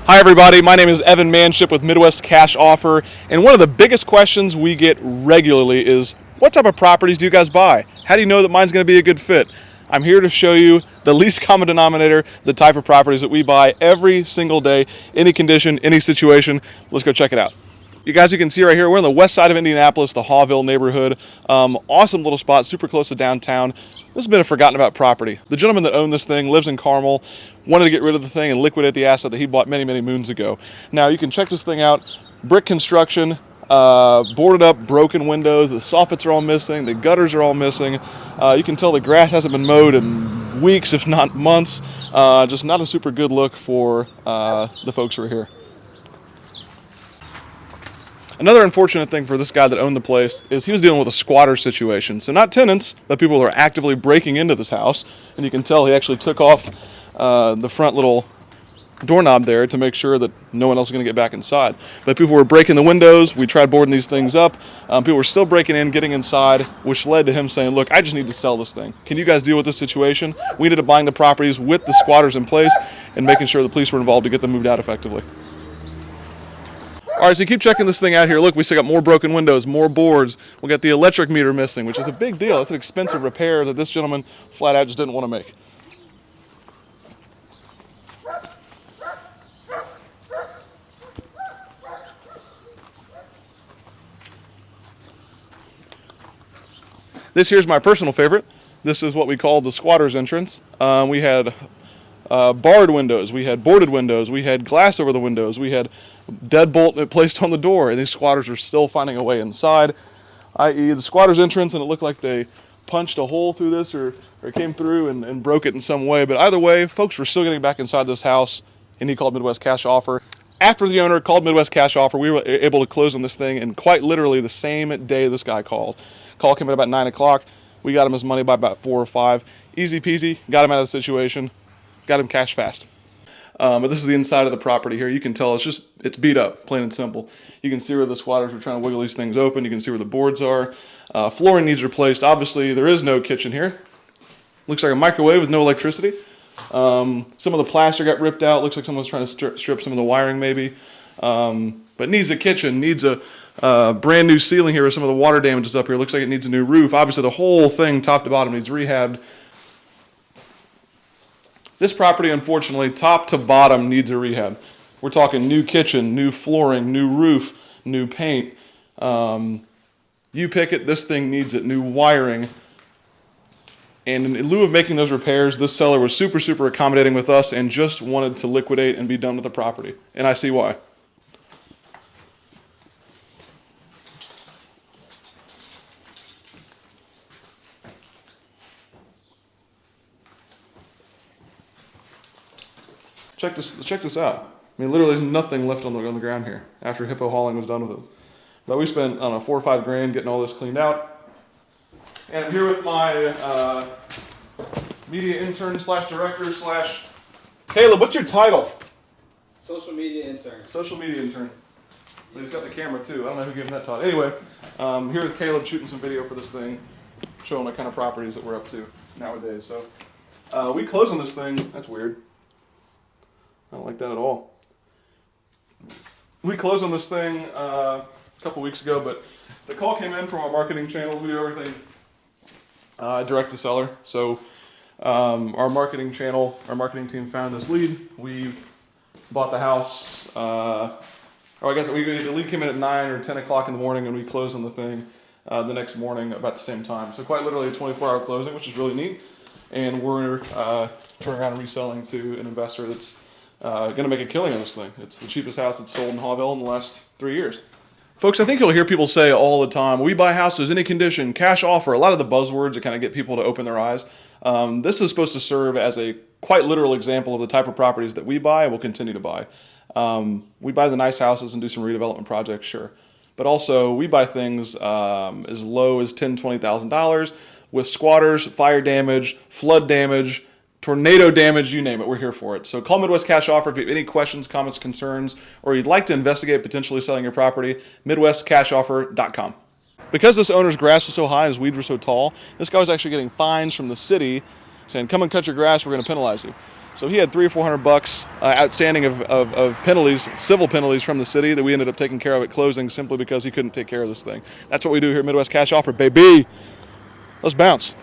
Hi everybody, my name is Evan Manship with Midwest Cash Offer, and one of the biggest questions we get regularly is, what type of properties do you guys buy? How do you know that mine's going to be a good fit? I'm here to show you the least common denominator, the type of properties that we buy every single day, any condition, any situation. Let's go check it out. You guys, you can see right here, we're on the west side of Indianapolis, the Hawville neighborhood. Awesome little spot, super close to downtown. This has been a forgotten about property. The gentleman that owned this thing lives in Carmel, wanted to get rid of the thing and liquidate the asset that he bought many, many moons ago. Now, you can check this thing out. Brick construction, boarded up, broken windows, the soffits are all missing, the gutters are all missing. You can tell the grass hasn't been mowed in weeks, if not months. Just not a super good look for the folks who are here. Another unfortunate thing for this guy that owned the place is he was dealing with a squatter situation. So not tenants, but people who are actively breaking into this house. And you can tell he actually took off the front little doorknob there to make sure that no one else is going to get back inside. But people were breaking the windows. We tried boarding these things up. People were still breaking in, getting inside, which led to him saying, look, I just need to sell this thing. Can you guys deal with this situation? We ended up buying the properties with the squatters in place and making sure the police were involved to get them moved out effectively. All right, so you keep checking this thing out here. Look, we still got more broken windows, more boards. We got the electric meter missing, which is a big deal. It's an expensive repair that this gentleman flat out just didn't want to make. This here's my personal favorite. This is what we call the squatter's entrance. We had barred windows, we had boarded windows, we had glass over the windows, we had deadbolt placed on the door, and these squatters are still finding a way inside, i.e. the squatter's entrance, and it looked like they punched a hole through this or came through and broke it in some way. But either way, folks were still getting back inside this house, and he called Midwest Cash Offer. After the owner called Midwest Cash Offer, we were able to close on this thing, and quite literally the same day this guy called. Call came in about 9 o'clock. We got him his money by about 4 or 5. Easy peasy, got him out of the situation, got him cash fast. But this is the inside of the property here. You can tell it's beat up, plain and simple. You can see where the squatters were trying to wiggle these things open. You can see where the boards are. Flooring needs replaced. Obviously, there is no kitchen here. Looks like a microwave with no electricity. Some of the plaster got ripped out. Looks like someone was trying to strip some of the wiring maybe. But needs a kitchen, needs a brand new ceiling here with some of the water damages up here. Looks like it needs a new roof. Obviously, the whole thing, top to bottom, needs rehabbed. This property, unfortunately, top to bottom needs a rehab. We're talking new kitchen, new flooring, new roof, new paint. You pick it, this thing needs it, new wiring. And in lieu of making those repairs, this seller was super, super accommodating with us and just wanted to liquidate and be done with the property. And I see why. Check this out. I mean, literally, there's nothing left on the ground here after hippo hauling was done with it. But we spent, I don't know, 4 or 5 grand getting all this cleaned out. And I'm here with my media intern / director / Caleb. What's your title? Social media intern. Social media intern. But he's got the camera too. I don't know who gave him that title. Anyway, here with Caleb shooting some video for this thing, showing the kind of properties that we're up to nowadays. So we closed on this thing. That's weird. I don't like that at all. We closed on this thing a couple weeks ago, but the call came in from our marketing channel. We do everything direct to seller. So our marketing team found this lead. We bought the house, or I guess the lead came in at 9 or 10 o'clock in the morning, and we closed on the thing the next morning about the same time. So quite literally a 24-hour closing, which is really neat. And we're turning around and reselling to an investor that's going to make a killing on this thing. It's the cheapest house that's sold in Hawville in the last 3 years. Folks, I think you'll hear people say all the time, we buy houses, any condition, cash offer, a lot of the buzzwords that kind of get people to open their eyes. This is supposed to serve as a quite literal example of the type of properties that we buy and will continue to buy. We buy the nice houses and do some redevelopment projects, sure. But also, we buy things as low as $10,000, $20,000 with squatters, fire damage, flood damage, tornado damage, you name it, we're here for it. So call Midwest Cash Offer if you have any questions, comments, concerns, or you'd like to investigate potentially selling your property, midwestcashoffer.com. Because this owner's grass was so high and his weeds were so tall, this guy was actually getting fines from the city saying, "Come and cut your grass. We're going to penalize you." So he had $300 or $400 outstanding of penalties, civil penalties from the city that we ended up taking care of at closing simply because he couldn't take care of this thing. That's what we do here at Midwest Cash Offer, baby. Let's bounce.